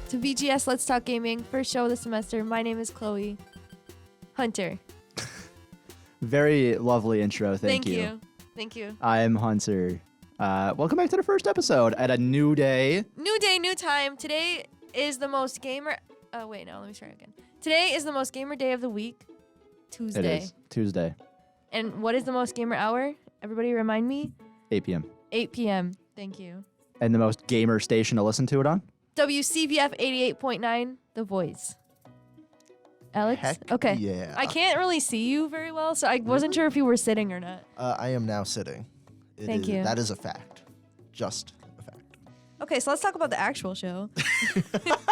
to VGS Let's Talk Gaming, first show of the semester. My name is Chloe. Hunter. Very lovely intro. Thank you. Thank you. I'm Hunter. Welcome back to the first episode at a new day. New day, new time. Today is the most gamer... Oh, wait, no, let me try again. Today is the most gamer day of the week. Tuesday. It is Tuesday, And what is the most gamer hour? Everybody remind me? 8 p.m. 8 p.m. Thank you. And the most gamer station to listen to it on? WCVF 88.9, The Voice. Alex? Heck Okay. yeah. I can't really see you very well, so I wasn't sure if you were sitting or not. I am now sitting. Thank you. That is a fact. Just a fact. Okay, so let's talk about the actual show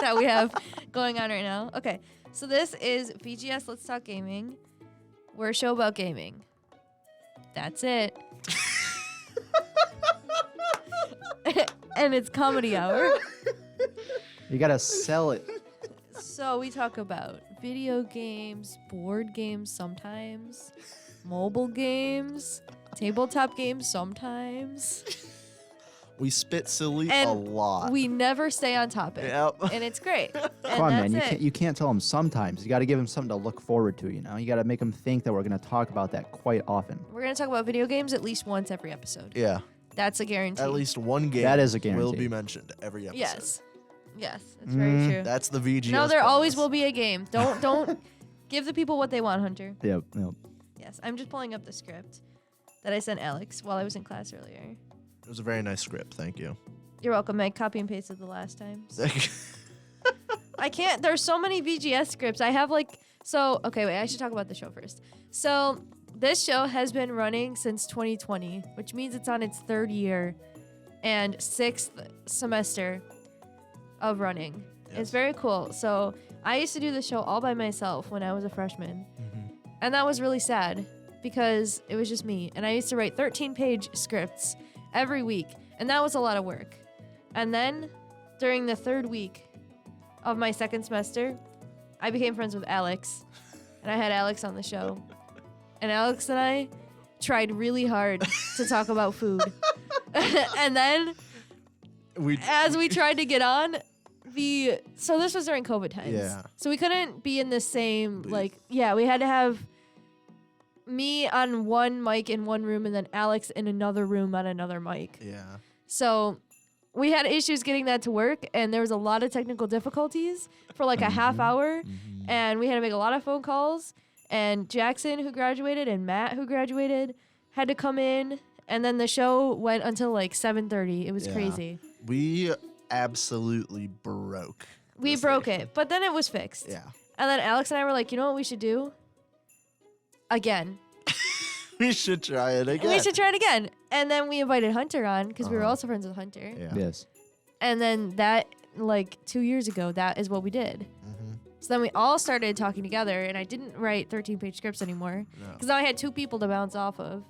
that we have going on right now. Okay, so this is VGS Let's Talk Gaming. We're a show about gaming. That's it. And it's comedy hour. You gotta sell it. So we talk about video games, board games sometimes, mobile games, tabletop games sometimes. We spit silly And a lot. We never stay on topic. Yep. And it's great. And Come on, man. that's it. You can't tell them sometimes. You gotta give them something to look forward to, you know? You gotta make them think that we're gonna talk about that quite often. We're going to talk about video games at least once every episode. Yeah. That's a guarantee. At least one game That is a will guarantee. be mentioned every episode. Yes. Yes, that's very true. That's the VGS. No, there always promise. will be a game. Don't give the people what they want, Hunter. Yep. Yes, I'm just pulling up the script that I sent Alex while I was in class earlier. It was a very nice script. Thank you. You're welcome. I copy and pasted the last time. I can't. There's so many VGS scripts. I have okay, wait, I should talk about the show first. So this show has been running since 2020, which means it's on its third year and sixth semester of running. Yes. It's very cool. So I used to do the show all by myself when I was a freshman. And that was really sad because it was just me. And I used to write 13-page scripts every week. And that was a lot of work. And then during the third week of my second semester, I became friends with Alex. And I had Alex on the show. And Alex and I tried really hard to talk about food. And then as we tried to get on, so this was during COVID times. Yeah. So we couldn't be in the same, Booth. we had to have me on one mic in one room and then Alex in another room on another mic. Yeah. So we had issues getting that to work, and there was a lot of technical difficulties for like a half hour, and we had to make a lot of phone calls, and Jackson, who graduated, and Matt, who graduated, had to come in, and then the show went until like 7:30. It was Yeah. crazy. We absolutely broke. We this broke thing. it, but then it was fixed. Yeah. And then Alex and I were like, you know what we should do? Again. We should try it again. We should try it again. And then we invited Hunter on because we were Uh-huh. also friends with Hunter. Yeah. Yes. And then that, 2 years ago, that is what we did. So then we all started talking together, and I didn't write 13-page scripts anymore No. because now I had two people to bounce off of.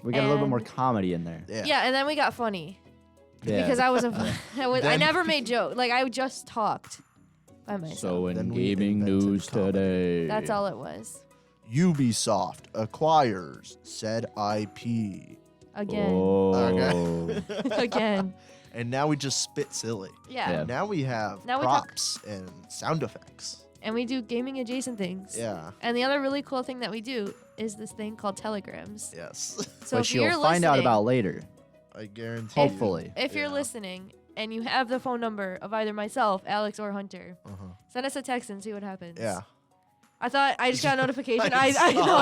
We got a little bit more And- comedy in there. Yeah. Yeah, and then we got funny Yeah. because I wasn't. I Then- never made jokes. I just talked by myself. So in Then we gaming invented news comedy. today. That's all it was. Ubisoft acquires said IP. Again. Oh. Okay. Again. And now we just spit silly. Yeah. Yeah. Now we have Now we talk- props and sound effects. And we do gaming adjacent things. Yeah. And the other really cool thing that we do is this thing called telegrams. Yes. So Which if you're you'll find out listening- about later. I guarantee. Hopefully. If you're Yeah. listening and you have the phone number of either myself, Alex, or Hunter, Uh-huh. send us a text and see what happens. Yeah. I thought I just got a notification. I I know.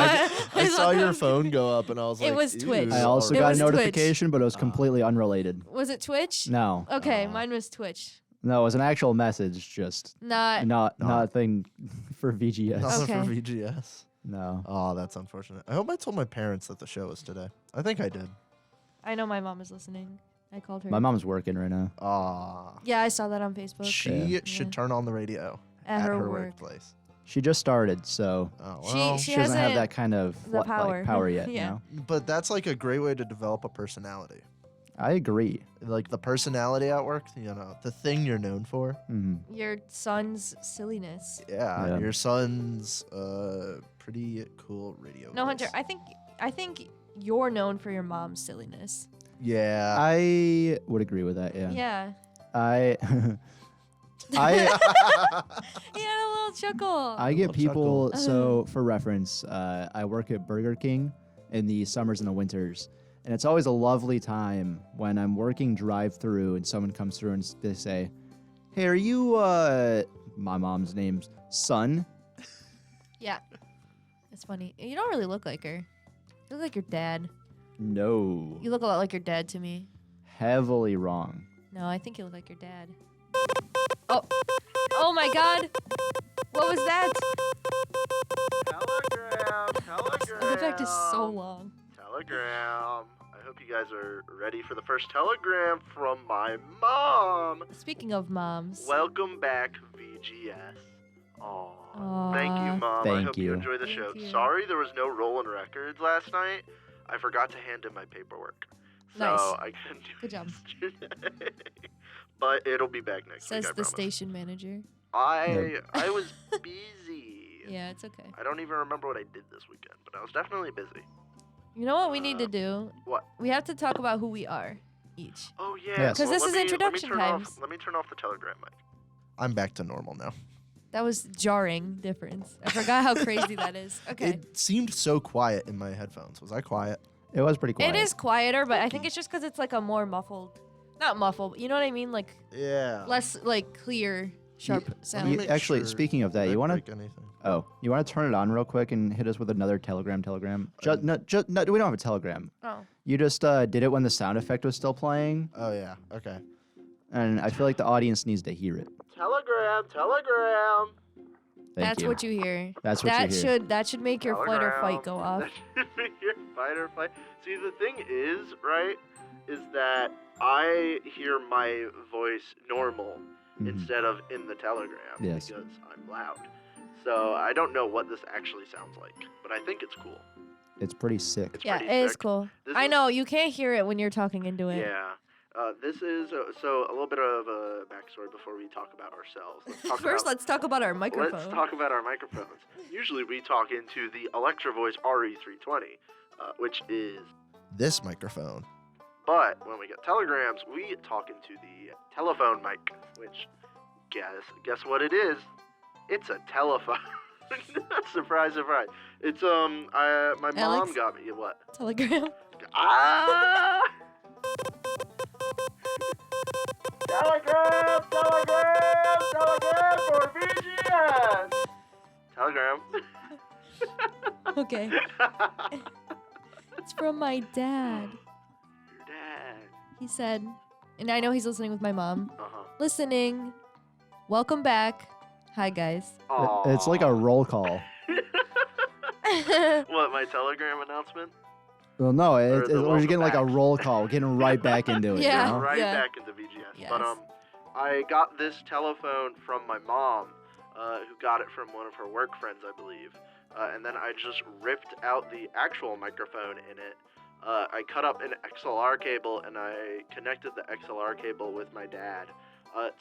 I saw your phone go up and I was like, It was Twitch. "Ew." I also It got a was Twitch. notification, but it was completely unrelated. Was it Twitch? No. Okay, mine was Twitch. No, it was an actual message, just Not. not a thing for VGS. Nothing for Okay. VGS. No. Oh, that's unfortunate. I hope I told my parents that the show was today. I think I did. I know my mom is listening. I called her. My mom's working right now. Ah. Yeah, I saw that on Facebook. She Yeah. should Yeah. turn on the radio At her work. workplace. She just started, so Oh, She- well. she she doesn't have hasn't that kind of the power. power yet. Yeah. You know? But that's like a great way to develop a personality. I agree. Like the personality at work, the thing you're known for. Your son's silliness. Yeah, Yeah. your son's pretty cool radio. No, voice. Hunter, I think you're known for your mom's silliness. Yeah. I would agree with that. Yeah. Yeah. I I He had a little chuckle. I get Little people. chuckle. So for reference, I work at Burger King in the summers and the winters, and it's always a lovely time when I'm working drive-through and someone comes through and they say, "Hey, are you my mom's name's son?" Yeah. It's funny. You don't really look like her. You look like your dad. No, You look a lot like your dad to me. heavily wrong. No, I think you look like your dad. Oh. Oh my god. What was that? Telegram. The effect is so long. Telegram. I hope you guys are ready for the first telegram from my mom. Speaking of moms. Welcome back, VGS. Aw. Aw. Thank you, Mom. I Thank hope you you. enjoyed the Thank show. you. Sorry there was no rolling records last night. I forgot to hand in my paperwork. So Nice. I couldn't do Good job. it yesterday. But it'll be back next Says week, I the promise. station manager. I was busy. Yeah, it's okay. I don't even remember what I did this weekend, but I was definitely busy. You know what we need to do? What? We have to talk about who we are each. Oh yeah. Yes. 'Cause this let is me- introduction let me turn times. Let me turn off the telegram mic. I'm back to normal now. That was jarring difference. I forgot how crazy that is. Okay. It seemed so quiet in my headphones. Was I quiet? It was pretty quiet. It is quieter, but I think it's just because it's like a more muffled. Not muffled, but you know what I mean? Like Yeah. less like clear, sharp Let me sound. make Actually, sure speaking of that, I you want break to? anything. Oh, you want to turn it on real quick and hit us with another telegram? No, we don't have a telegram. Oh. You just did it when the sound effect was still playing, Oh yeah. Okay. and I feel like the audience needs to hear it. Telegram. Thank That's you. what you hear. That's what that you hear. should make your flight or fight go off. That should make your fight or flight. See, the thing is, right, is that I hear my voice normal Mhm. instead of in the telegram Yes. because I'm loud. So I don't know what this actually sounds like, but I think it's cool. It's pretty sick. It's Yeah, pretty it is sick. cool. This I is- know you can't hear it when you're talking into it. Yeah. This is so a little bit of a backstory before we talk about ourselves. Let's talk First, about, let's talk about our microphone. Let's talk about our microphones. Usually we talk into the Electro Voice RE320, which is this microphone. But when we get telegrams, we talk into the telephone mic, which guess what it is? It's a telephone. Surprise, surprise. It's my mom Alex? got me what? Telegram. Ah! Telegram for VGS. Telegram. Okay. It's from my dad. Your dad. He said, and I know he's listening with my mom. Uh-huh. Listening. Welcome back. Hi, guys. It's like a roll call. What, my telegram announcement? Well, no, Or the we're welcome getting like a back. roll call. We're getting right back into it. Yeah. You know? Right yeah. back into VGS. Yes. But I got this telephone from my mom, who got it from one of her work friends, I believe. And then I just ripped out the actual microphone in it. I cut up an XLR cable and I connected the XLR cable with my dad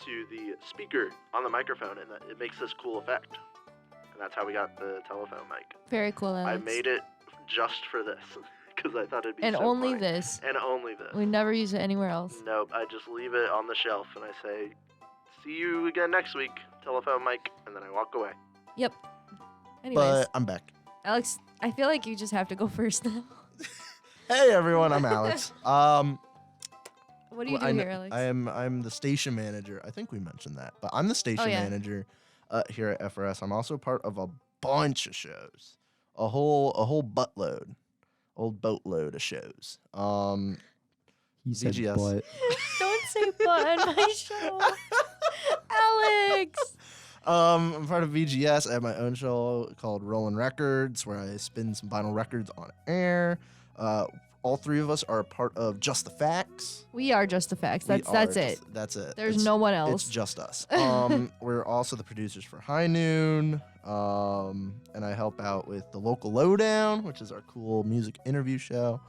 to the speaker on the microphone, and it makes this cool effect. And that's how we got the telephone mic. Very cool, Alex. I made it just for this because I thought it'd be And so only funny. this. And only this. We never use it anywhere else. Nope, I just leave it on the shelf and I say, "See you again next week, telephone mic," and then I walk away. Yep. Anyways, I'm back. Alex, I feel like you just have to go first now. Hey everyone, I'm Alex. What do you do here, Alex? I'm the station manager. I think we mentioned that, but I'm the station yeah. manager here at FRS. I'm also part of a bunch of shows, a whole boatload of shows. He said VGS. butt. Don't say butt on my show. Alex! I'm part of VGS. I have my own show called Rollin' Records, where I spin some vinyl records on air. All three of us are a part of Just the Facts. We are just the facts. We That's are it. just- That's it. There's It's- no one else. It's just us. We're also the producers for High Noon, and I help out with the Local Lowdown, which is our cool music interview show.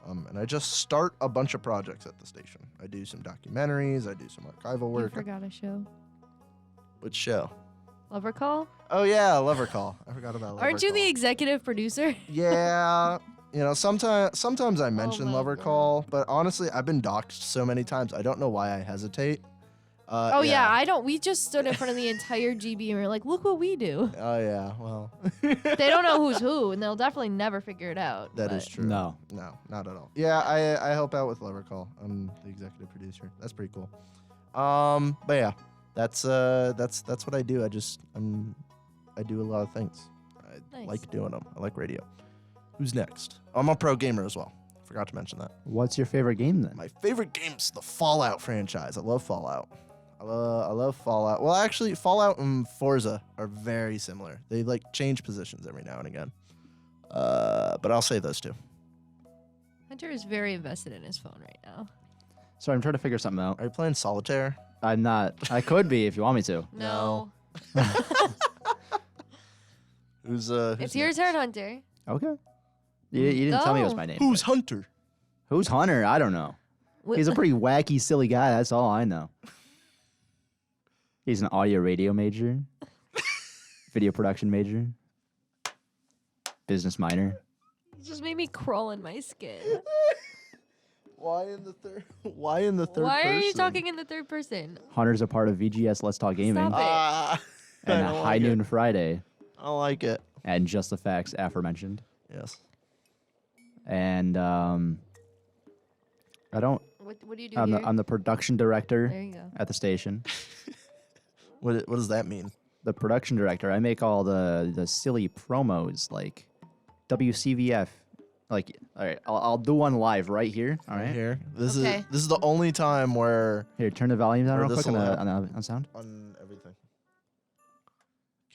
And I just start a bunch of projects at the station. I do some documentaries. I do some archival You work. forgot a show. Which show? Lover Call? Oh yeah, Lover Call. I forgot about Lover Aren't you Call. the executive producer? Yeah. You know, sometimes I mention my Lover God. Call, but honestly, I've been doxxed so many times. I don't know why I hesitate. Oh yeah, I don't. We just stood in front of the entire GB and we were like, look what we do. Oh yeah, well. They don't know who's who, and they'll definitely never figure it out. That but- is true. No. No, not at all. Yeah, I help out with Lover Call. I'm the executive producer. That's pretty cool. But yeah, that's what I do. I do a lot of things. I Nice. like doing them. I like radio. Who's next? I'm a pro gamer as well. Forgot to mention that. What's your favorite game then? My favorite game's the Fallout franchise. I love Fallout. I love Fallout. Well, actually, Fallout and Forza are very similar. They like change positions every now and again. But I'll say those two. Hunter is very invested in his phone right now. Sorry, I'm trying to figure something out. Are you playing Solitaire? I'm not. I could be if you want me to. No. Who's It's your turn, Hunter. Okay. You didn't tell me it was Go. my name. Who's but- Hunter? Who's Hunter? I don't know. He's a pretty wacky, silly guy. That's all I know. He's an audio radio major, video production major, business minor. You just made me crawl in my skin. Why in the third? Why in the third? Why are you person? talking in the third person? Hunter's a part of VGS Let's Talk Gaming Stop it. I and don't High like Noon it. Friday I don't like it. and Just the Facts aforementioned. Yes. And I don't. What do you do I'm here? the production director There you go. at the station. What does that mean? The production director. I make all the silly promos like WCVF. Like, all right, I'll do one live right here. All right, Here. This Okay. is the only time where here, turn the volume down Or real quick this'll help. on sound. on everything.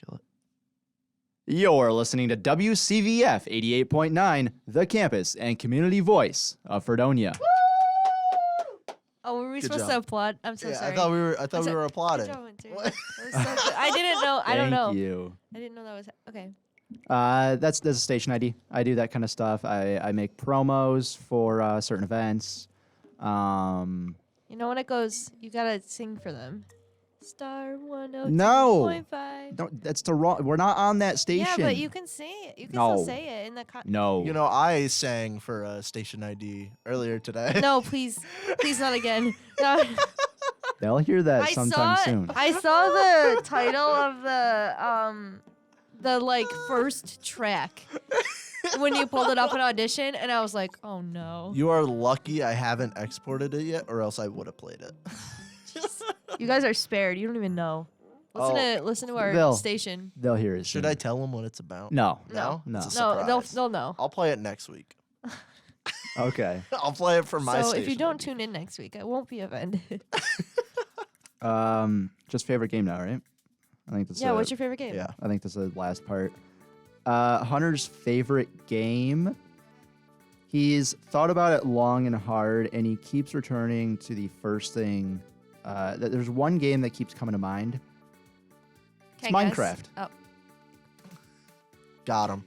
Kill it. You're listening to WCVF 88.9, the campus and community voice of Fredonia. Oh, were we Good supposed job. to applaud? I'm so Yeah, sorry. I thought we were Good applauding. job, Hunter. What? That was so good. I didn't know. I don't know. Thank you. I didn't know that was okay. That's a station ID. I do that kind of stuff. I make promos for certain events. You know when it goes, you gotta sing for them. Star 102.5. No. That's the wrong. We're not on that station. Yeah, but you can say it. You can No. still say it in the. No. You know, I sang for station ID earlier today. No, please not again. No. They'll hear that sometime soon. I saw the title of the like first track when you pulled it up in audition, and I was like, oh no. You are lucky I haven't exported it yet, or else I would have played it. You guys are spared. You don't even know. Listen to our They'll- station. They'll hear it. Should soon. I tell them what it's about? No. No. No. It's a No, surprise. they'll know. I'll play it next week. Okay. I'll play it for my So station. if you don't ID. tune in next week, I won't be offended. Just favorite game now, right? I think that's Yeah, what's your favorite game? Yeah. I think that's the last part. Hunter's favorite game. He's thought about it long and hard, and he keeps returning to the first thing. There's one game that keeps coming to mind. It's Can't guess. Minecraft. Oh, Got him.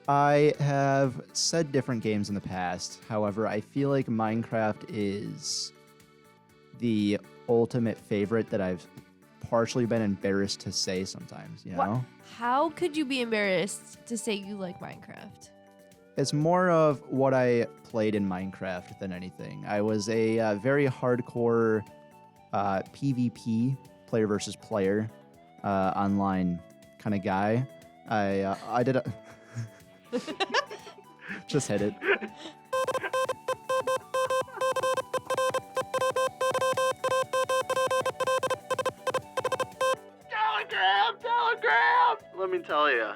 I have said different games in the past. However, I feel like Minecraft is the ultimate favorite that I've partially been embarrassed to say sometimes, you know? What? How could you be embarrassed to say you like Minecraft? It's more of what I played in Minecraft than anything. I was a very hardcore PvP, player versus player, online kind of guy. I did a... Just hit it. Telegram! Let me tell you.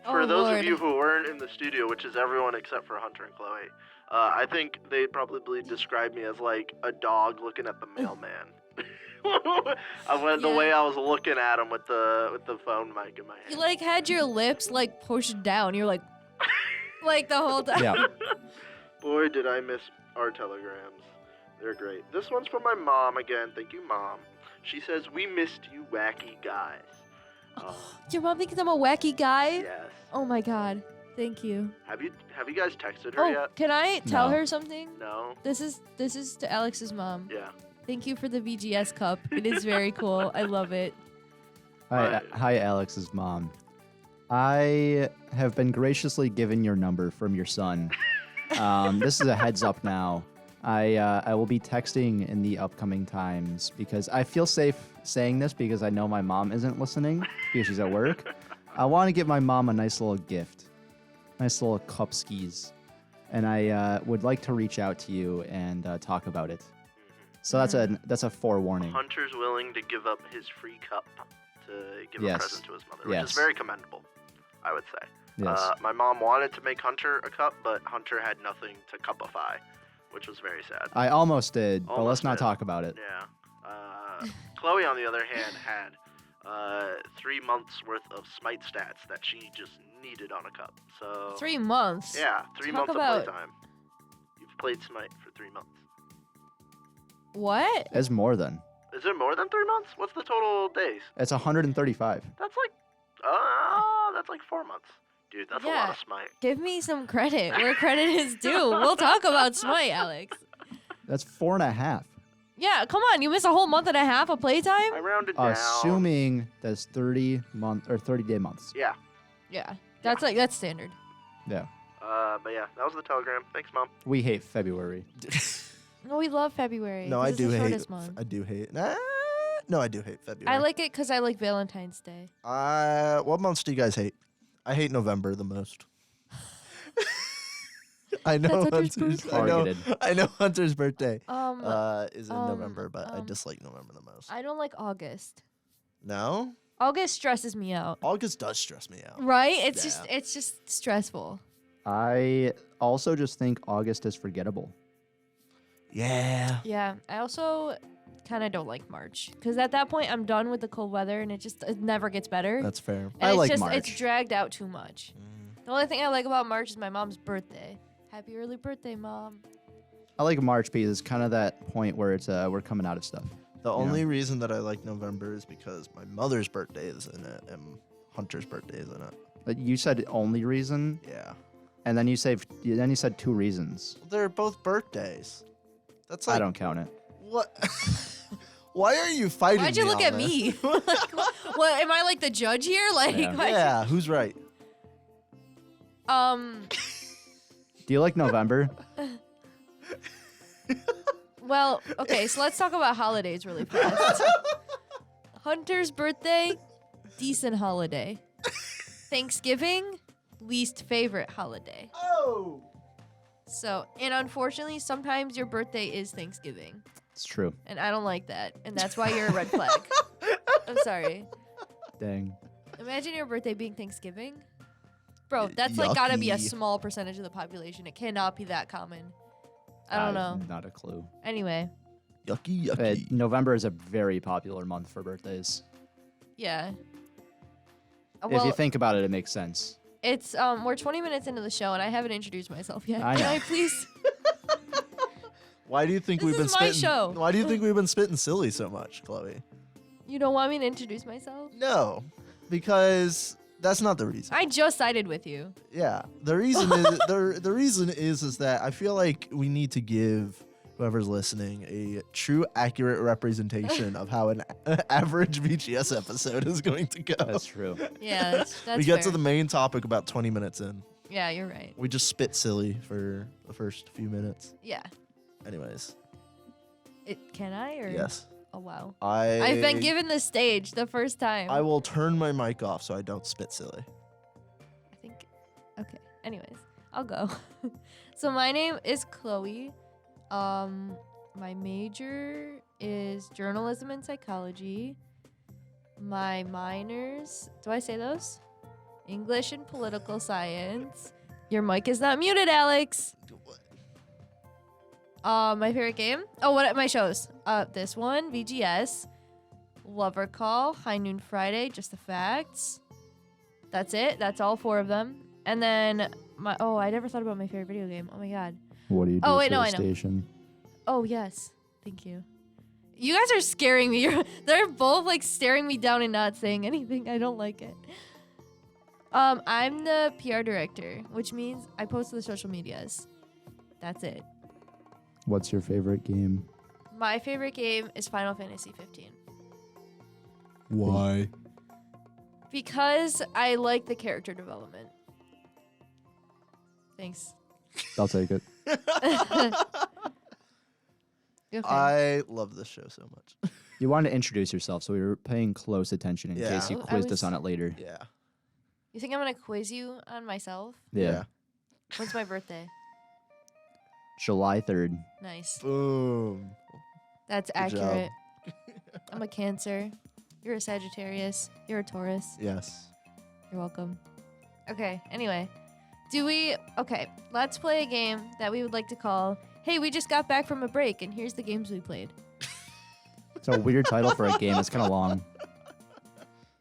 For Oh, those Lord. of you who weren't in the studio, which is everyone except for Hunter and Chloe, I think they probably described me as like a dog looking at the mailman. The way I was looking at him with the phone mic in my hand. You like had your lips like pushed down. You're like the whole time. Yeah. Boy, did I miss our telegrams. They're great. This one's from my mom again. Thank you, Mom. She says, "We missed you, wacky guys." Your mom thinks I'm a wacky guy. Yes. Oh my god. Thank you. Have you guys texted her Oh, yet? can I tell No. her something? No. This is to Alex's mom. Yeah. Thank you for the VGS cup. It is very cool. I love it. Hi, Alex's mom. I have been graciously given your number from your son. This is a heads up now. I will be texting in the upcoming times because I feel safe saying this because I know my mom isn't listening because she's at work. I want to give my mom a nice little gift, nice little cup skis, and I would like to reach out to you and talk about it. So that's a forewarning. Hunter's willing to give up his free cup to give a Yes. present to his mother, which Yes. is very commendable, I would say. Yes. My mom wanted to make Hunter a cup, but Hunter had nothing to cupify, which was very sad. I almost did, but let's Almost not did. talk about it. Yeah. Chloe, on the other hand, had 3 months worth of Smite stats that she just needed on a cup. So 3 months. yeah, 3 Talk months about- of playtime. You've played Smite for 3 months. What? It's more than. Is it more than 3 months? What's the total days? It's 135. That's like 4 months. Dude, that's a lot Yeah. of Smite. Give me some credit where credit is due. We'll talk about Smite, Alex. That's 4.5. Yeah, come on. You miss a whole month and a half of playtime? I rounded down. Assuming that's 30-day months. Yeah. Yeah. That's standard. Yeah. But yeah, that was the telegram. Thanks, Mom. We hate February. No, we love February. No, 'cause I it's do the hate. shortest month. I do hate. No, I do hate February. I like it because I like Valentine's Day. What months do you guys hate? I hate November the most. I know Hunter's Hunter's. birthday. Targeted. I know Hunter's birthday is in um, November, but I dislike November the most. I don't like August. No, August stresses me out. August does stress me out. Right? It's Yeah. just stressful. I also just think August is forgettable. Yeah. Yeah. I also kind of don't like March because at that point I'm done with the cold weather and it never gets better. That's fair. And I it's like just March. it's dragged out too much. Mm. The only thing I like about March is my mom's birthday. Happy early birthday, Mom. I like March because it's kind of that point where it's we're coming out of stuff. The only reason that I like November is because my mother's birthday is in it and Hunter's birthday is in it. But you said only reason, Yeah. and then you said 2 reasons. They're both birthdays. That's like I don't count it. what? Why are you fighting? Why'd you me look on at this? me? Like, what am I like the judge here? Like, Yeah. why'd you- Yeah, who's right? Do you like November? Well, okay, so let's talk about holidays really fast. Hunter's birthday, decent holiday. Thanksgiving, least favorite holiday. Oh. So, and unfortunately, sometimes your birthday is Thanksgiving, It's true. and I don't like that, and that's why you're a red flag. I'm sorry. Dang. Imagine your birthday being Thanksgiving. Bro, that's like gotta be a Yucky. small percentage of the population. It cannot be that common. I don't know. Not a clue. Anyway, Yucky, But yucky. November is a very popular month for birthdays. yeah. If Well, you think about it, it makes sense. it's we're 20 minutes into the show and I haven't introduced myself yet. I Can know. I please? Why do you think This we've been is my spitting? show. Why do you think we've been spitting silly so much, Chloe? You don't want me to introduce myself? No, because that's not the reason. I just sided with you. Yeah, the reason is the reason is that I feel like we need to give whoever's listening a true, accurate representation of how an average VGS episode is going to go. That's true. Yeah, that's we get to fair. the main topic about 20 minutes in. Yeah, you're right. We just spit silly for the first few minutes. Yeah. Anyways, Can I or? yes, Oh wow. I've I've been given the stage the first time. I will turn my mic off so I don't spit silly. I think. Okay. Anyways, I'll go. So my name is Chloe. My major is journalism and psychology. My minors, do I say those? English and political science. Your mic is not muted, Alex. My favorite game? Oh, what are my shows? This one, VGS, Lover Call, High Noon Friday, Just the Facts. That's it. That's all 4 of them. And then I never thought about my favorite video game. Oh my god. What do you do Oh, wait, for no, a I know. station? Oh yes. Thank you. You guys are scaring me. They're both like staring me down and not saying anything. I don't like it. I'm the PR director, which means I post to the social medias. That's it. What's your favorite game? My favorite game is Final Fantasy 15 Why? because I like the character development. Thanks. I'll take it. Okay. I love this show so much. You wanted to introduce yourself, so we were paying close attention in Yeah. case you Oh, I quizzed us was- on it later. Yeah. You think I'm gonna quiz you on myself? Yeah. When's my birthday? July 3rd. Nice. Boom. That's Good job. accurate. I'm a Cancer. You're a Sagittarius. You're a Taurus. Yes. You're welcome. Okay, anyway. Okay, let's play a game that we would like to call, Hey, we just got back from a break, and here's the games we played. It's a weird title for a game. It's kind of long.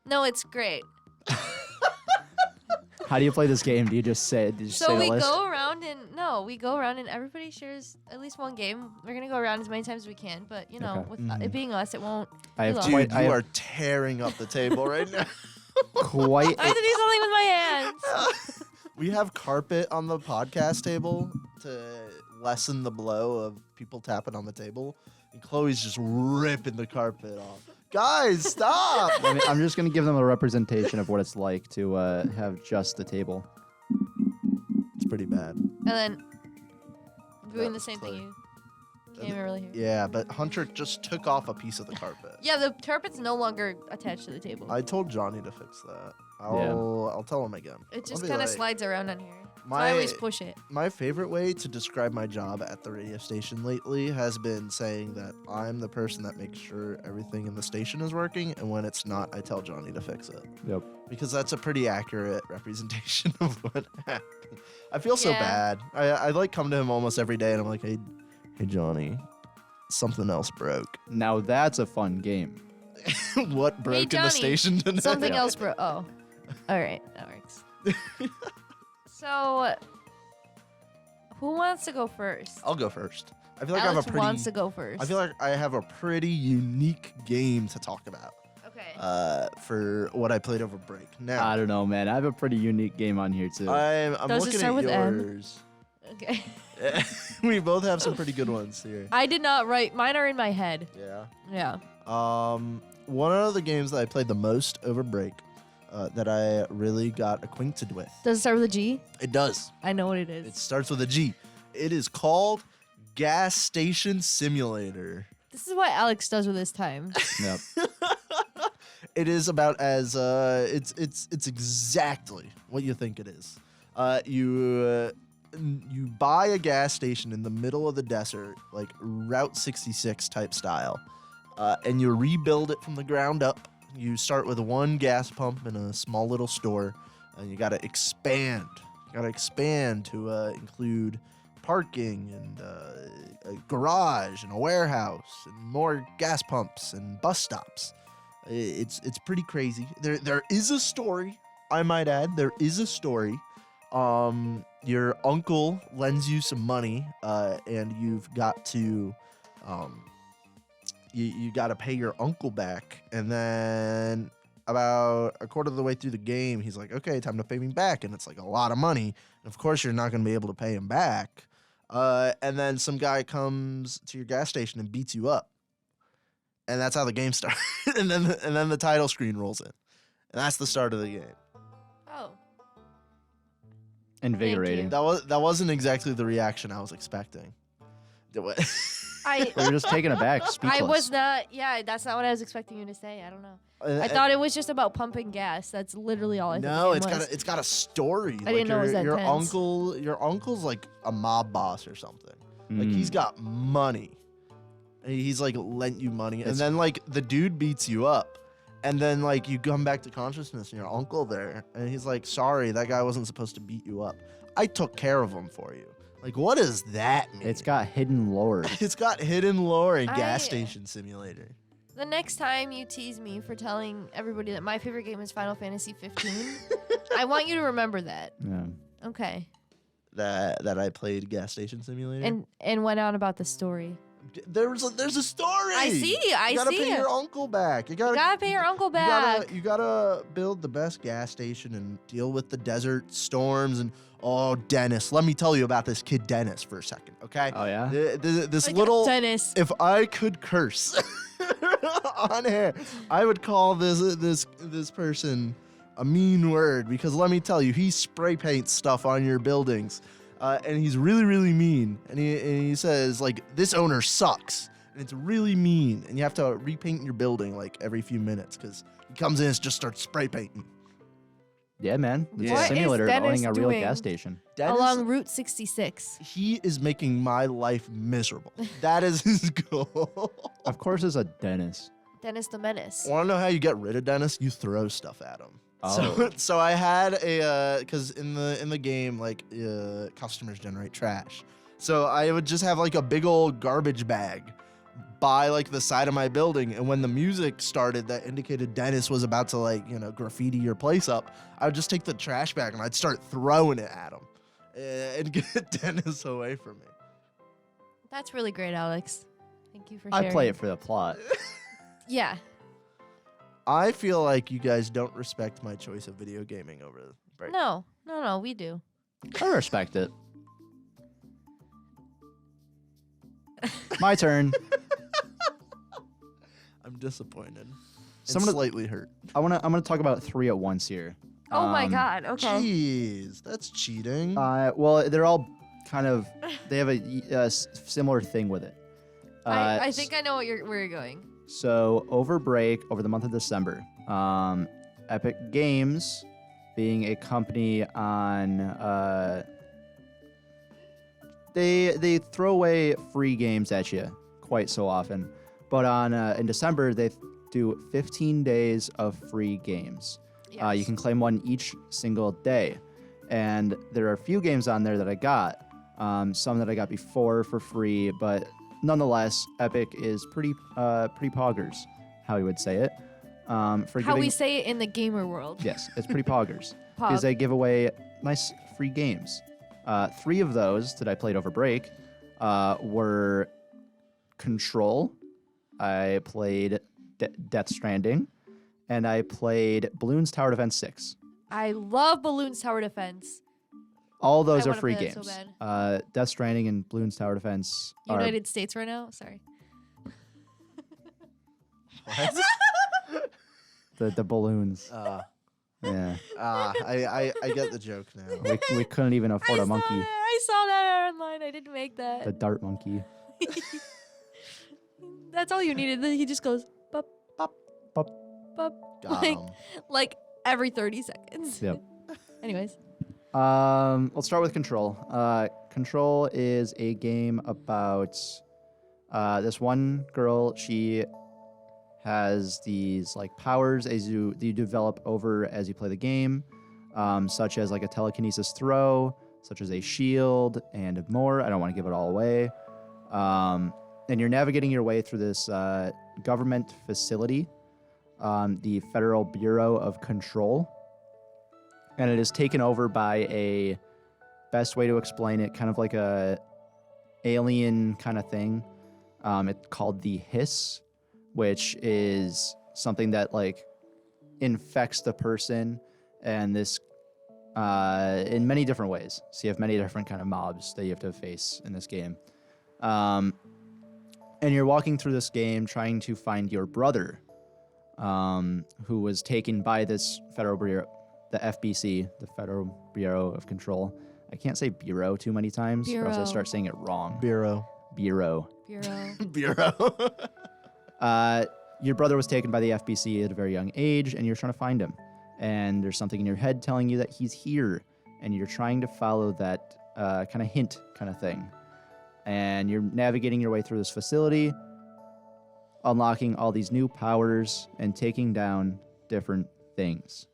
No, it's great. How do you play this game? Do you just say So a we list? go around and everybody shares at least one game. We're gonna go around as many times as we can, but you know, Okay. with Mhm. it being us, it won't. I have Dude, quite, Dude, I you have are tearing up the table right now. quite. I have to do something with my hands. We have carpet on the podcast table to lessen the blow of people tapping on the table. And Chloe's just ripping the carpet off. Guys, stop! I'm just gonna give them a representation of what it's like to have just the table. It's pretty bad. And then doing That the same was thing. You can't even really hear. Yeah, but Hunter just took off a piece of the carpet. Yeah, the carpet's no longer attached to the table. I told Johnny to fix that. I'll tell him again. It I'll just be kind of like, slides around on here. So My I always push it. my favorite way to describe my job at the radio station lately has been saying that I'm the person that makes sure everything in the station is working, and when it's not, I tell Johnny to fix it. Yep. Because that's a pretty accurate representation of what happened. I feel so Yeah. bad. I like come to him almost every day, and I'm like, hey Johnny, something else broke. Now that's a fun game. What broke in the Johnny, station tonight? Something else, bro. Oh, all right, that works. So, who wants to go first? I'll go first. I feel like Alex I have a pretty. wants to go first. I feel like I have a pretty unique game to talk about. Okay. For what I played over break. Now, I don't know, man. I have a pretty unique game on here too. I'm Does it looking start at with M? yours. Okay. We both have some pretty good ones here. I did not write. Mine are in my head. Yeah. Yeah. One of the games that I played the most over break, that I really got acquainted with. Does it start with a G? It does. I know what it is. It starts with a G. It is called Gas Station Simulator. This is what Alex does with his time. Yep. It is about as it's exactly what you think it is. You buy a gas station in the middle of the desert, like Route 66 type style, and you rebuild it from the ground up. You start with one gas pump in a small little store, and you got to expand. You got to expand to include parking and a garage and a warehouse and more gas pumps and bus stops. It's pretty crazy. There is a story, I might add. There is a story. Your uncle lends you some money, and you've got to you got to pay your uncle back. And then about a quarter of the way through the game, he's like, "Okay, time to pay me back." And it's like a lot of money. And of course, you're not going to be able to pay him back. And then some guy comes to your gas station and beats you up. And that's how the game starts. and then the title screen rolls in. And that's the start of the game. Oh. Invigorating. That wasn't exactly the reaction I was expecting. I Well, you're just taken aback, speechless. I was not. Yeah, that's not what I was expecting you to say. I don't know. I thought it was just about pumping gas. That's literally all I thought. No, it it's was. got a story. I didn't know it was that your tense. your uncle's like a mob boss or something. Like he's got money. He's like lent you money, and then like the dude beats you up, and then like you come back to consciousness and your uncle there, and he's like, "Sorry, that guy wasn't supposed to beat you up. I took care of him for you." Like, what does that mean? It's got hidden lore. It's got hidden lore in I- Gas Station Simulator. The next time you tease me for telling everybody that my favorite game is Final Fantasy 15, I want you to remember that. Yeah. Okay. That I played Gas Station Simulator. And went on about the story. There's a story. I see. You gotta pay it. your uncle back. You You gotta pay your uncle back. You gotta build the best gas station and deal with the desert storms and Dennis. Let me tell you about this kid Dennis for a second, okay? Oh yeah. This Like, little. Dennis. If I could curse on air, I would call this person a mean word, because let me tell you, he spray paints stuff on your buildings, and he's really, really mean. And he says like, this owner sucks. And it's really mean, and you have to repaint your building like every few minutes because he comes in and just starts spray painting. Yeah, man. It's What a is simulator of Dennis owning a real doing? gas station. Dennis, Along Route 66. he is making my life miserable. That is his goal. Of course, it's a Dennis. Dennis the Menace. Want to know how you get rid of Dennis? You throw stuff at him. Oh. So I had a because in the game like customers generate trash. So I would just have like a big old garbage bag by like the side of my building, and when the music started that indicated Dennis was about to like graffiti your place up, I would just take the trash bag and I'd start throwing it at him and get Dennis away from me. That's really great, Alex. Thank you for I sharing. play it for the plot. Yeah. I feel like you guys don't respect my choice of video gaming over the break. No, we do. I respect it. My turn. I'm disappointed. So I'm And gonna- slightly hurt. I'm gonna talk about 3 at once here. Oh my Um, God. Okay. Jeez, that's cheating. Well, they're all kind of. They have a similar thing with it. I think I know where you're going. So over break, over the month of December, Epic Games, being a company on, they throw away free games at you quite so often, but on in December they do 15 days of free games. You can claim one each single day, and there are a few games on there that I got, some that I got before for free, but nonetheless, Epic is pretty poggers, how you would say it. For How giving, we say it in the gamer world. yes, it's pretty poggers Pog. because they give away nice free games. 3 of those that I played over break were Control. I played Death Stranding, and I played Bloons Tower Defense 6. I love Balloons Tower Defense. All those I are wanna free play that games. so Death Stranding and Bloons Tower Defense are United States right now? Sorry. What? the balloons. Yeah, I get the joke now. we couldn't even afford a monkey. I saw that online. I didn't make that. The dart monkey. That's all you needed. Then he just goes, bup, Bop. bup, Got like, 'em. like every 30 seconds. Yep. Anyways. Let's start with Control. Control is a game about this one girl. She has these like powers as you develop over as you play the game, such as like a telekinesis throw, such as a shield, and more. I don't want to give it all away. And you're navigating your way through this government facility, the Federal Bureau of Control. And it is taken over by a, best way to explain it, kind of like a alien kind of thing. It's called the Hiss, which is something that like infects the person, and this in many different ways. So you have many different kind of mobs that you have to face in this game. And you're walking through this game trying to find your brother, who was taken by this Federal Bureau, the FBC, the Federal Bureau of Control. I can't say bureau too many times, or else I Bureau. start saying it wrong. Bureau. Bureau. Bureau. Bureau. Your brother was taken by the FBC at a very young age, and you're trying to find him. And there's something in your head telling you that he's here, and you're trying to follow that kind of hint kind of thing. And you're navigating your way through this facility, unlocking all these new powers, and taking down different things.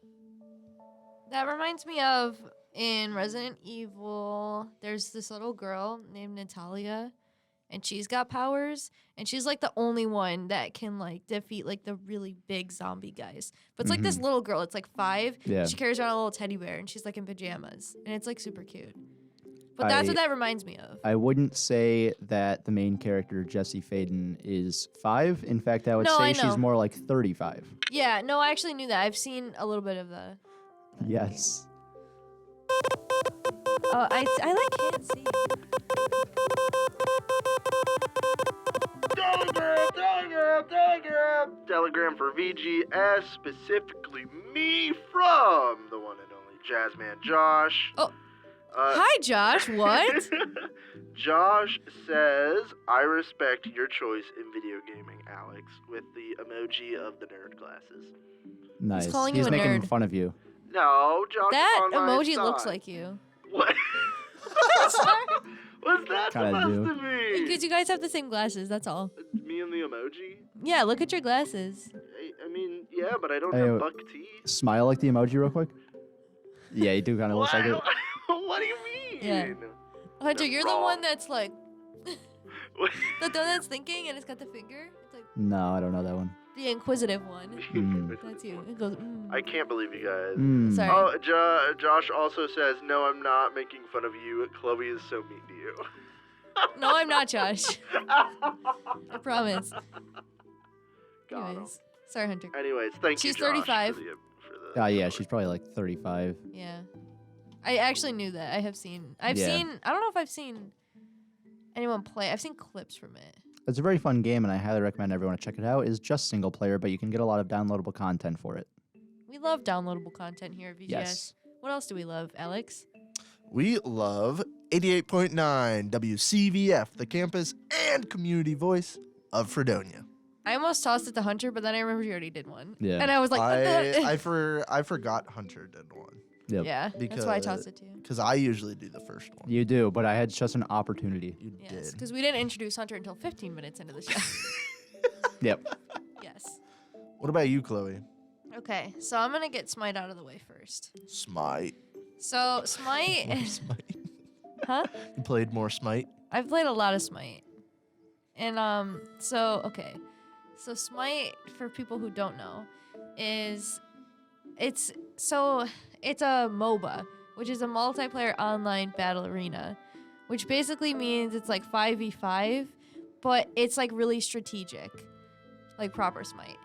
That reminds me of in Resident Evil, there's this little girl named Natalia, and she's got powers, and she's like the only one that can like defeat like the really big zombie guys. But it's like this little girl, it's like 5. Yeah. She carries around a little teddy bear, and she's like in pajamas, and it's like super cute. But that's what that reminds me of. I wouldn't say that the main character, Jessie Faden, is 5. In fact, I would No, say I she's know. more like 35. Yeah, no, I actually knew that. I've seen a little bit of the. Yes. Oh, I like can't see. Telegram for VGS, specifically me from the one and only Jazzman Josh. Oh. Hi, Josh. What? Josh says, I respect your choice in video gaming, Alex, with the emoji of the nerd glasses. Nice. calling you a making nerd. fun of you. No, Josh That is on my emoji side. looks like you. What? What's that Kinda supposed do. to mean? Because you guys have the same glasses, that's all. Me and the emoji? Yeah, look at your glasses. I mean, yeah, but I don't Hey, have buck teeth. Smile like the emoji real quick. Yeah, you do kind of look like it. What do you mean? Yeah. Hunter, That's you're the wrong. one that's like, the one that's thinking and it's got the finger. It's like No, I don't know that one. the inquisitive one. Mm. That's you. It goes, I can't believe you guys. Mm. Sorry. Oh, Josh also says, no, I'm not making fun of you. Chloe is so mean to you. No, I'm not, Josh. I promise. Got him. Anyways. Sorry, Hunter. Anyways, thank She's you, Josh, 35. For the Yeah, she's probably like 35. Yeah. I actually knew that. I've Yeah. seen, I don't know if I've seen anyone play. I've seen clips from it. It's a very fun game, and I highly recommend everyone to check it out. It's just single player, but you can get a lot of downloadable content for it. We love downloadable content here at VGS. Yes. What else do we love, Alex? We love 88.9 WCVF, the campus and community voice of Fredonia. I almost tossed it to Hunter, but then I remembered you already did one. Yeah. And I was like, I forgot Hunter did one Yep. yeah, that's why I tossed it to you. because I usually do the first one. You do, but I had just an opportunity. You Yes, did. because we didn't introduce Hunter until 15 minutes into the show. Yep. Yes. What about you, Chloe? Okay, so I'm going to get Smite out of the way first. Smite. So, More Smite, Smite. huh? You played more Smite? I've played a lot of Smite. And, so, okay. So, Smite, for people who don't know, it's a MOBA, which is a multiplayer online battle arena, which basically means it's like 5v5, but it's like really strategic, like proper Smite.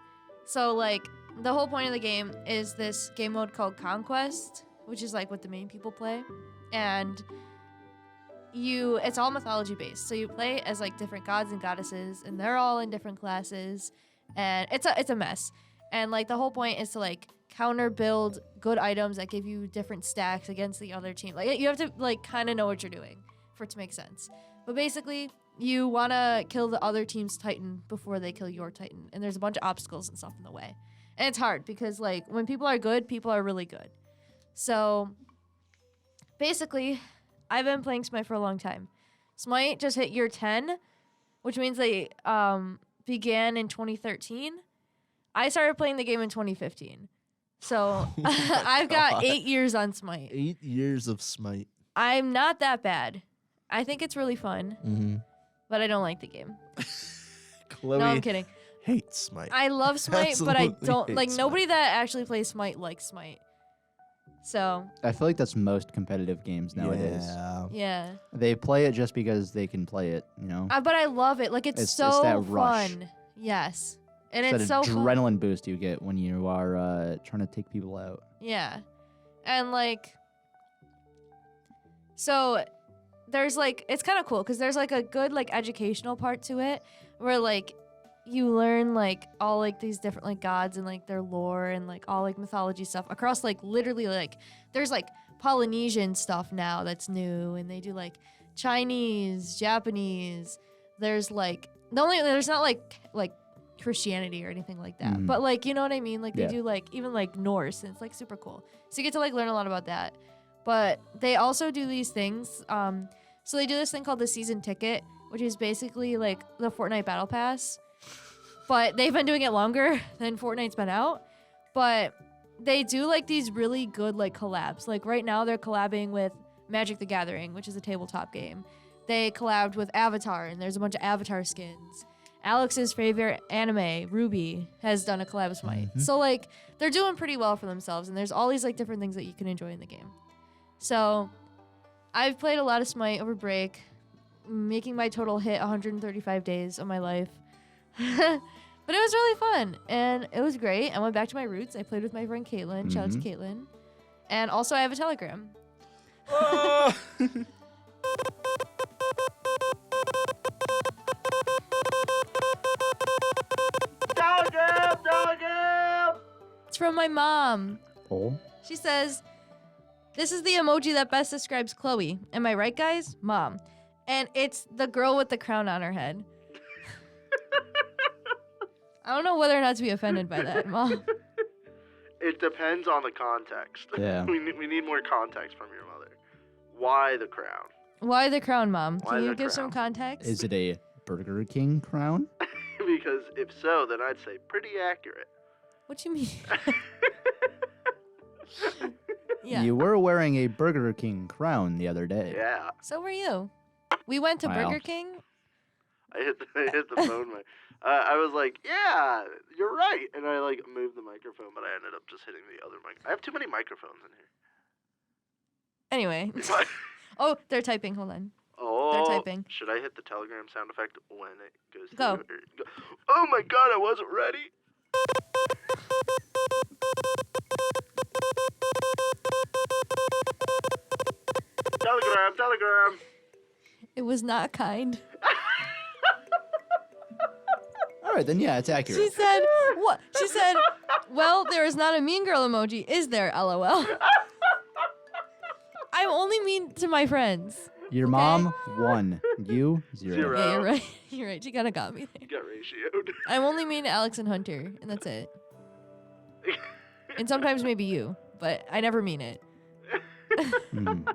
So like the whole point of the game is this game mode called Conquest, which is like what the main people play, and it's all mythology based. So you play as like different gods and goddesses, and they're all in different classes, and it's a mess. And like the whole point is to like counter build good items that give you different stacks against the other team. Like you have to like kind of know what you're doing for it to make sense. But basically, you want to kill the other team's Titan before they kill your Titan, and there's a bunch of obstacles and stuff in the way. And it's hard because like when people are good, people are really good. So basically, I've been playing Smite for a long time. Smite just hit year 10, which means they began in 2013. I started playing the game in 2015. So I've got God. 8 years on Smite. 8 years of Smite. I'm not that bad. I think it's really fun, Mm-hmm. but I don't like the game. Chloe No, I'm kidding. hates Smite. I love Smite, but I Absolutely don't hate like Smite. nobody that actually plays Smite likes Smite. So I feel like that's most competitive games nowadays. Yeah. yeah, They play it just because they can play it, you know? but I love it. Like it's It's so that rush. fun. Yes, and It's it's that so fun. adrenaline boost you get when you are trying to take people out. Yeah. And like so there's like it's kind of cool cuz there's like a good like educational part to it where like you learn like all like these different like gods and like their lore and like all like mythology stuff across like literally like there's like Polynesian stuff now that's new, and they do like Chinese, Japanese. There's like there's not like Christianity or anything like that. Mhm. But like, you know what I mean? Like they Yeah. do like even like Norse, and it's like super cool. So you get to like learn a lot about that. But they also do these things. So they do this thing called the season ticket, which is basically like the Fortnite Battle Pass. But they've been doing it longer than Fortnite's been out. But they do like these really good like collabs. Like right now they're collabing with Magic the Gathering, which is a tabletop game. They collabed with Avatar, and there's a bunch of Avatar skins. Alex's favorite anime, Ruby, has done a collab with Smite. Mhm. So like they're doing pretty well for themselves, and there's all these like different things that you can enjoy in the game. So I've played a lot of Smite over break, making my total hit 135 days of my life. But it was really fun, and it was great. I went back to my roots. I played with my friend Caitlin. Shout out to Caitlin. And also I have a Telegram. Dog him! It's from my mom. Oh? She says, This is the emoji that best describes Chloe. Am I right, guys? Mom. And it's the girl with the crown on her head. I don't know whether or not to be offended by that, Mom. It depends on the context. Yeah. we need more context from your mother. Why the crown? Why the crown, Mom? Why Can you the give some crown? context? Is it a Burger King crown? Because if so, then I'd say pretty accurate. What you mean? Yeah. You were wearing a Burger King crown the other day. Yeah. So were you. We went to Wow. Burger King. I hit the phone. I was like, yeah, you're right. And I like moved the microphone, but I ended up just hitting the other mic. I have too many microphones in Anyway. here. Oh, they're typing. Hold on. Oh, They're typing. Should I hit the telegram sound effect when it goes Go. through? Oh my god, I wasn't ready. Telegram. It was not kind. All right, then yeah, it's accurate. She said, what? She said, well, there is not a mean girl emoji, is there? LOL. I'm only mean to my friends. Your okay. mom, 1. You, 0. Zero. Yeah, you're right. You're right. She kind of got me there. You got ratioed. I'm only mean to Alex and Hunter, and that's it. And sometimes maybe you, but I never mean it. Mm.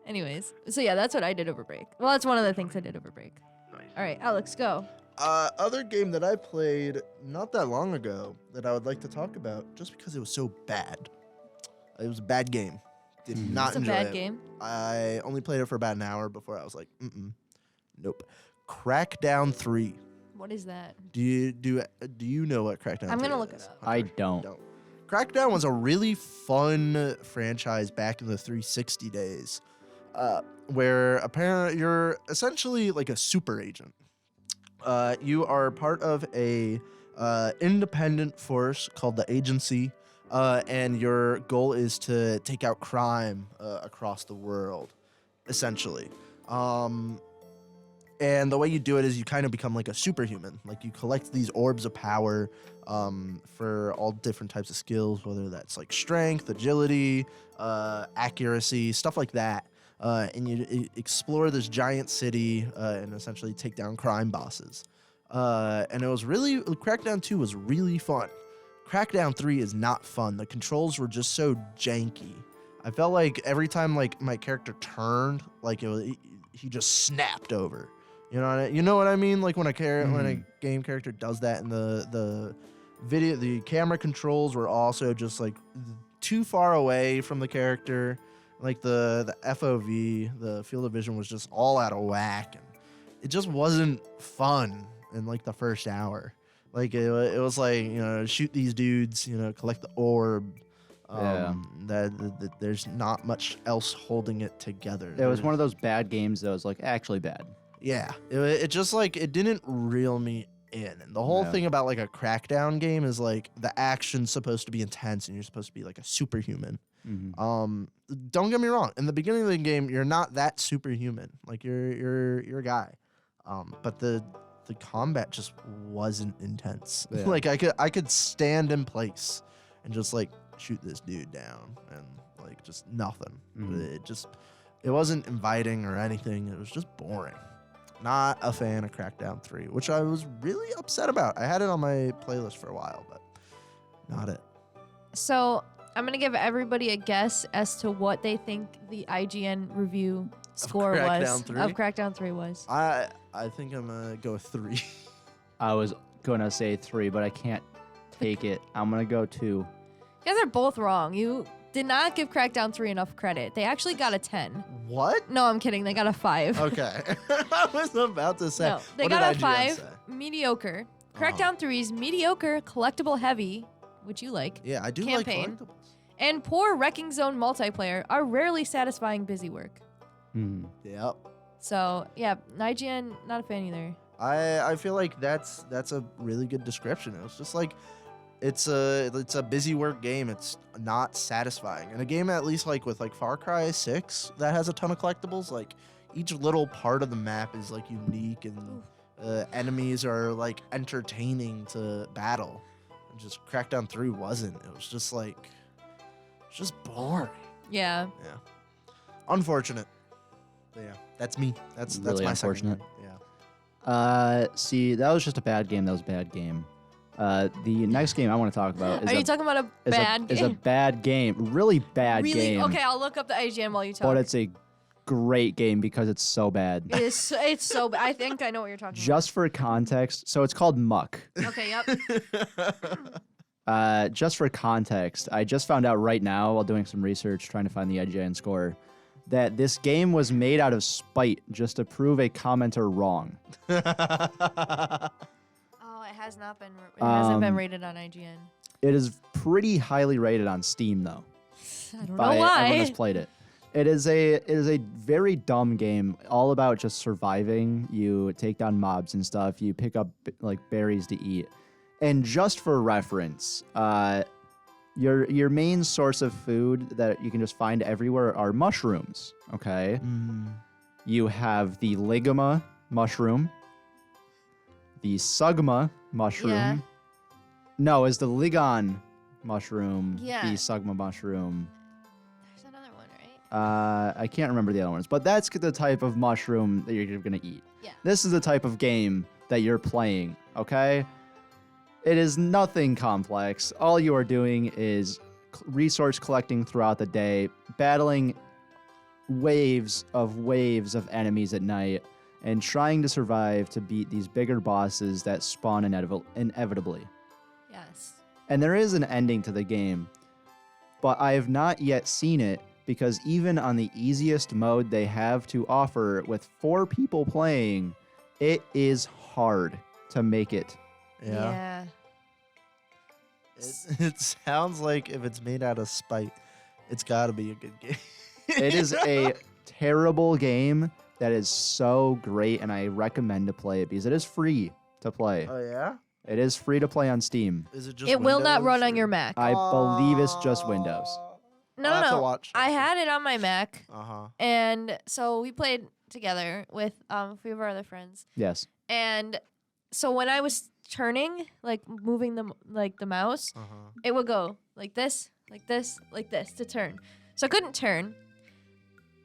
Anyways, so yeah, that's what I did over break. Well, that's one of the things I did over break. Nice. All right, Alex, go. Other game that I played not that long ago that I would like to talk about just because it was so bad. It was a bad game. Did not It's a enjoy bad it. game. I only played it for about an hour before I was like, nope. Crackdown 3. What is that? Do you know what Crackdown 3 is? I'm gonna look it up. I don't. Crackdown was a really fun franchise back in the 360 days, where apparently you're essentially like a super agent. You are part of a independent force called the Agency, and your goal is to take out crime across the world, essentially. And the way you do it is you kind of become like a superhuman. Like you collect these orbs of power for all different types of skills, whether that's like strength, agility, accuracy, stuff like that. And you explore this giant city and essentially take down crime bosses. And it was really, Crackdown 2 was really fun. Crackdown 3 is not fun. The controls were just so janky. I felt like every time like my character turned, like he just snapped over. You know what I mean? Like when when a game character does that, and the camera controls were also just like too far away from the character. Like the FOV, the field of vision was just all out of whack, and it just wasn't fun in like the first hour. Like it was like, shoot these dudes, collect the orb. That there's not much else holding it together. It was one of those bad games that was like actually bad. Yeah, it just like it didn't reel me in. And the whole thing about like a Crackdown game is like the action's supposed to be intense and you're supposed to be like a superhuman. Mm-hmm. Don't get me wrong. In the beginning of the game, you're not that superhuman. Like you're a guy. But the combat just wasn't intense. Yeah. Like I could stand in place and just like shoot this dude down and like just nothing. Mhm. It wasn't inviting or anything. It was just boring. Not a fan of Crackdown 3, which I was really upset about. I had it on my playlist for a while, but not it. So I'm gonna give everybody a guess as to what they think the IGN review score Crackdown was 3? of Crackdown 3 was. I think I'm gonna go with 3. I was gonna say 3, but I can't take it. I'm gonna go 2. You guys are both wrong. You did not give Crackdown 3 enough credit. They actually got a 10. What? No, I'm kidding. They got a 5. Okay. I was about to say. No, they what got did a IGN 5. say? Mediocre. Oh. Crackdown 3's mediocre, collectible heavy, which you like, Yeah, I do Campaign. like collectibles. and poor Wrecking Zone multiplayer are rarely satisfying busy work. Mm. Yep. So, yeah, IGN, not a fan either. I feel like that's a really good description. It was just like it's a busy work game. It's not satisfying. And a game at least like with like Far Cry 6 that has a ton of collectibles, like each little part of the map is like unique and enemies are like entertaining to battle. And just Crackdown 3 wasn't. It was just like it's just boring. Yeah. Yeah. Unfortunate. But yeah, that's me. That's Really my unfortunate. second game. Yeah. See, that was just a bad game. That was a bad game. The next game I want to talk about is Are you talking about a bad game? Is a bad game. Really bad really? game. Okay, I'll look up the IGN while you talk. But it's a great game because it's so bad. It's so bad. I think I know what you're talking Just for context, so it's called Muck. about. Okay, yep. Just for context, I just found out right now while doing some research trying to find the IGN score that this game was made out of spite just to prove a commenter wrong. Oh, it has not been. It hasn't been rated on IGN. It is pretty highly rated on Steam though. I don't know By why. everyone that's played it. It is a very dumb game, all about just surviving. You take down mobs and stuff. You pick up like berries to eat. And just for reference, your main source of food that you can just find everywhere are mushrooms. Okay, you have the ligama mushroom, the sugma mushroom. Yeah. No, is the ligon mushroom. Yeah. The sugma mushroom. There's another one, right? I can't remember the other ones, but that's the type of mushroom that you're gonna eat. Yeah. This is the type of game that you're playing, okay? It is nothing complex. All you are doing is resource collecting throughout the day, battling waves of enemies at night, and trying to survive to beat these bigger bosses that spawn inevitably. Yes. And there is an ending to the game, but I have not yet seen it because even on the easiest mode they have to offer with 4 people playing, it is hard to make it. Yeah. It sounds like if it's made out of spite, it's got to be a good game. It is a terrible game that is so great, and I recommend to play it because it is free to play. Oh yeah. It is free to play on Steam. Is it just? It will not Windows, run on or- your Mac. I believe it's just Windows. No, I'll have to no. watch. I had it on my Mac, Uh-huh. and so we played together with a few of our other friends. Yes. And so when I was turning, like moving the mouse, Uh-huh. it would go like this, like this, like this to turn. So I couldn't turn.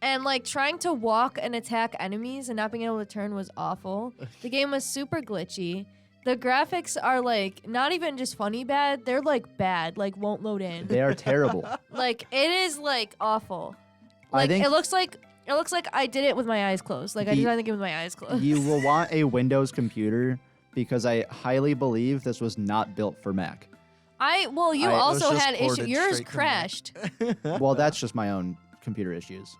And like trying to walk and attack enemies and not being able to turn was awful. The game was super glitchy. The graphics are like not even just funny bad, they're like bad, like won't load in. They are terrible. Like it is like awful. I Like think it looks like I did it with my eyes closed. Like I The- designed the game with my eyes closed. you will want a Windows computer because I highly believe this was not built for Mac. You It was also just had issues. ported Yours straight to Mac. crashed. Well, that's just my own computer issues.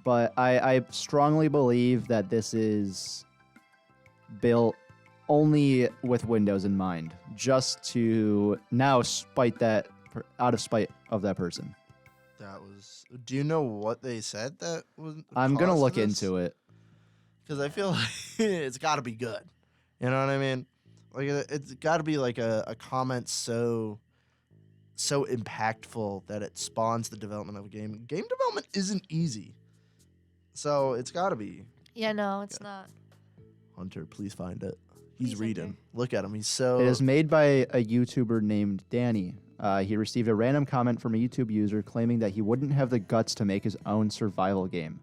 But I strongly believe that this is built only with Windows in mind, just to now spite that out of spite of that person. That was. Do you know what they said that was? I'm gonna look into it. Because I feel like it's got to be good. You know what I mean? Like it's got to be like a comment so impactful that it spawns the development of a game. Game development isn't easy, so it's got to be. Yeah, no, it's not. Hunter, please find it. He's Please, reading. Hunter. Look at him. He's so. It is made by a YouTuber named Danny. He received a random comment from a YouTube user claiming that he wouldn't have the guts to make his own survival game.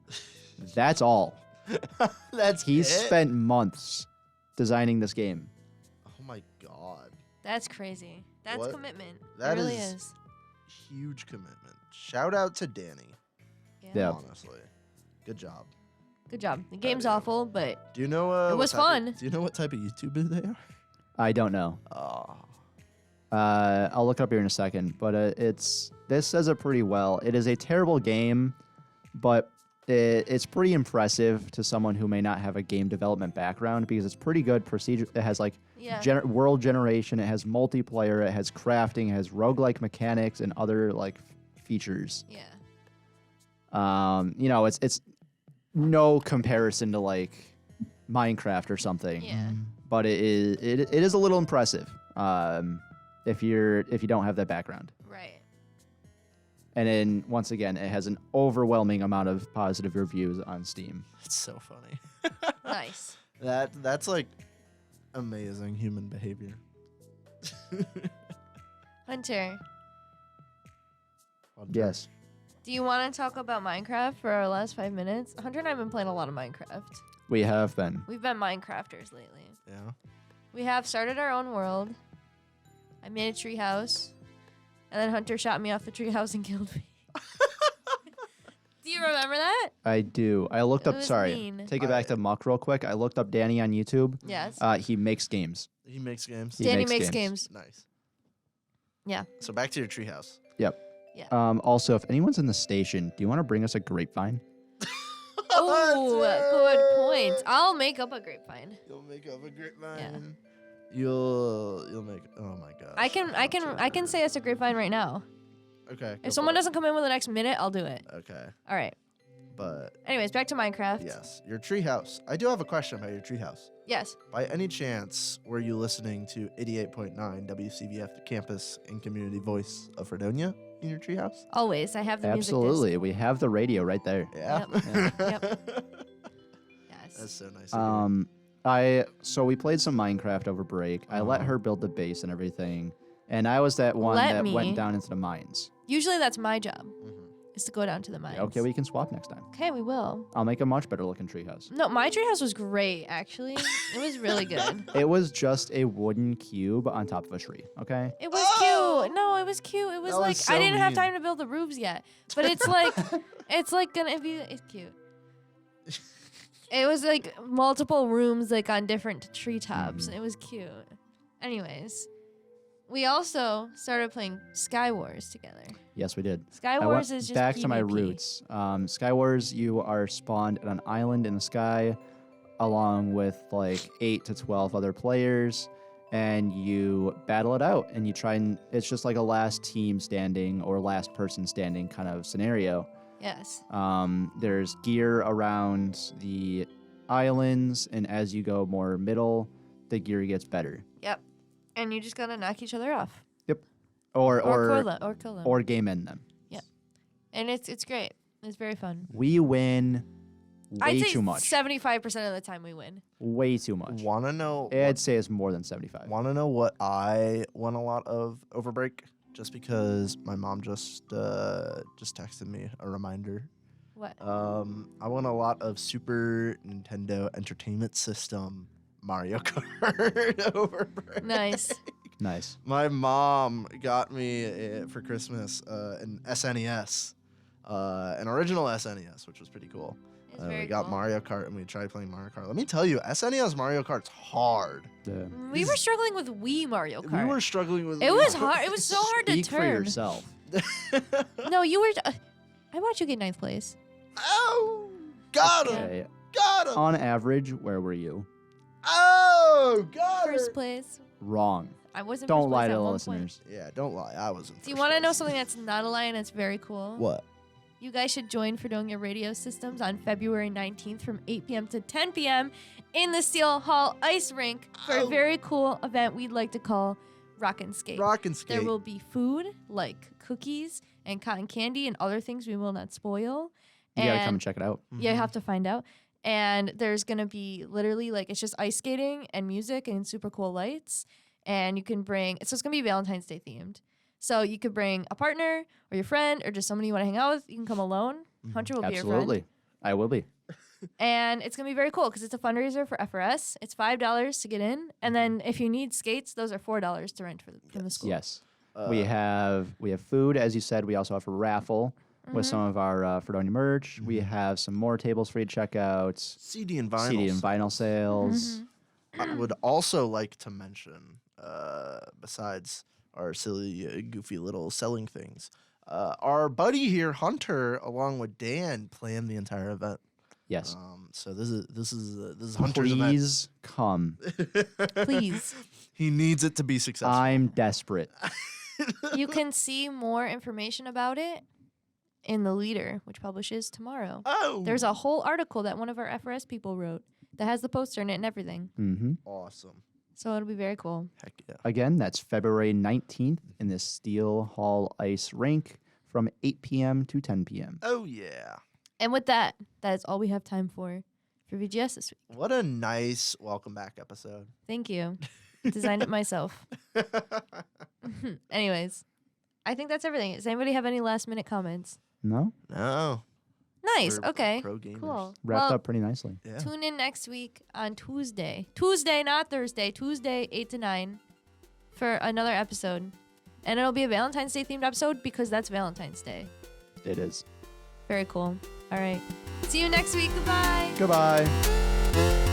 That's all. That's He it? spent months designing this game. Oh my god, That's crazy. That's What? commitment. That it really is- is. huge commitment. Shout out to Danny. Yeah. Honestly, good job. Good job. The game's yeah. awful, but Do you know? It what was type of- fun. do you know what type of YouTuber they are? I don't know. Oh. I'll look it up here in a second, but this says it pretty well. It is a terrible game, but it's pretty impressive to someone who may not have a game development background because it's pretty good procedure. It has like yeah. world generation, it has multiplayer, it has crafting, it has roguelike mechanics and other like features. Yeah. It's no comparison to like Minecraft or something. Yeah. But it is a little impressive. If you don't have that background. Right. And then once again, it has an overwhelming amount of positive reviews on Steam. It's so funny. Nice. That's like amazing human behavior. Hunter, Yes. Do you want to talk about Minecraft for our last 5 minutes? Hunter and I have been playing a lot of Minecraft. We have been. We've been Minecrafters lately. Yeah. We have started our own world. I made a treehouse. And then Hunter shot me off the treehouse and killed me. Do you remember that? I do. I looked It up. was Sorry. mean. Take it back to Muck real quick. I looked up Danny on YouTube. Yes. He makes games. He makes games. He Danny makes makes games. games. Nice. Yeah. So back to your treehouse. Also, if anyone's in the station, do you want to bring us a grapevine? Oh, good point. I'll make up a grapevine. You'll make up a grapevine. You'll make. Oh my gosh. I can say it's a grapevine right now. Okay. If someone doesn't come in within the next minute, I'll do it. Okay. All right. But Anyways, back to Minecraft. yes, your treehouse. I do have a question about your treehouse. Yes. By any chance, were you listening to 88.9 WCVF, the campus and community voice of Fredonia in your treehouse? Always. I have the music Absolutely. We have the radio right there. Yeah. Yep. Yes. That's so nice. To hear. So we played some Minecraft over break. I let her build the base and everything, and I was that one Let that me. went down into the mines. Usually that's my job, Mhm. is to go down to the mines. Okay, we can swap next time. Okay, we will. I'll make a much better looking treehouse. No, my treehouse was great, actually. It was really good. It was just a wooden cube on top of a tree. Okay. It was cute. No, it was cute. It was That like was so I didn't have mean. time to build the roofs yet, but it's like gonna be. It's cute. It was like multiple rooms like on different treetops. Mhm. It was cute. Anyways, we also started playing Sky Wars together. Yes, we did. Sky I Wars went is just back to my PvP. roots. Sky Wars, you are spawned on an island in the sky, along with like 8 to 12 other players, and you battle it out. And you try and it's just like a last team standing or last person standing kind of scenario. Yes. There's gear around the islands, and as you go more middle, the gear gets better. Yep. And you just gotta knock each other off, Or kill them. or game end them. And it's great. It's very fun. We win I'd way say too much. 75% of the time we win. Way too much. Wanna know? I'd say it's more than 75. Wanna know what I won a lot of over break? Just because my mom just texted me a reminder. What? I won a lot of Super Nintendo Entertainment System Mario Kart over break. Nice. Nice. My mom got me for Christmas an SNES, an original SNES, which was pretty cool. It's very We got cool. Mario Kart and we tried playing Mario Kart. Let me tell you, SNES Mario Kart's hard. Yeah. We were struggling with Wii Mario Kart. We were struggling with It was hard. It was so hard to Speak for turn. yourself. No, you were. I watched you get ninth place. Oh, got him. Okay. Got him. On average, where were you? Oh, got First her. place. Wrong. I wasn't. Don't first lie place to at the one listeners. point. Yeah, don't lie. I wasn't. Do you want to know something that's not a lie and it's very cool? What? You guys should join Fredonia Radio Systems on February 19th from 8 p.m. to 10 p.m. in the Steel Hall Ice Rink for a Oh. very cool event we'd like to call Rock and Skate. Rock and skate. There will be food like cookies and cotton candy and other things we will not spoil. You gotta come and check it out. Yeah, you have to find out. And there's gonna be literally like it's just ice skating and music and super cool lights. And you can bring so it's gonna be Valentine's Day themed. So you could bring a partner or your friend or just somebody you want to hang out with. You can come alone. Hunter will be your Absolutely. friend. I will be. And it's gonna be very cool because it's a fundraiser for FRS. It's $5 to get in, and then if you need skates, those are $4 to rent from the school. Yes. we have food, as you said. We also have a raffle with Mm-hmm. some of our Fredonia merch. We have some more tables for you to check out. CD and vinyl. CD and vinyl sales. Mm-hmm. I would also like to mention, besides our silly, goofy little selling things, our buddy here, Hunter, along with Dan, planned the entire event. Yes. So this is Hunter's event. Please come. Please. He needs it to be successful. I'm desperate. You can see more information about it in the Leader, which publishes tomorrow. Oh, There's a whole article that one of our FRS people wrote that has the poster in it and everything. hmm awesome. So it'll be very cool. Heck yeah. Again, that's February 19th in the Steel Hall Ice Rink from 8 p.m. to 10 p.m. Oh yeah. And with that, that is all we have time for VGS this week. What a nice welcome back episode. Thank you. Designed it myself. Anyways, I think that's everything. Does anybody have any last minute comments? No? No. Nice. We're Okay. pro gamers. Cool. Wrapped Well, up pretty nicely. Yeah. tune in next week on Tuesday. Tuesday, not Thursday. Tuesday, 8 to 9 for another episode. And it'll be a Valentine's Day themed episode because that's Valentine's Day. It is. Very cool. All right. See you next week. Goodbye. Goodbye.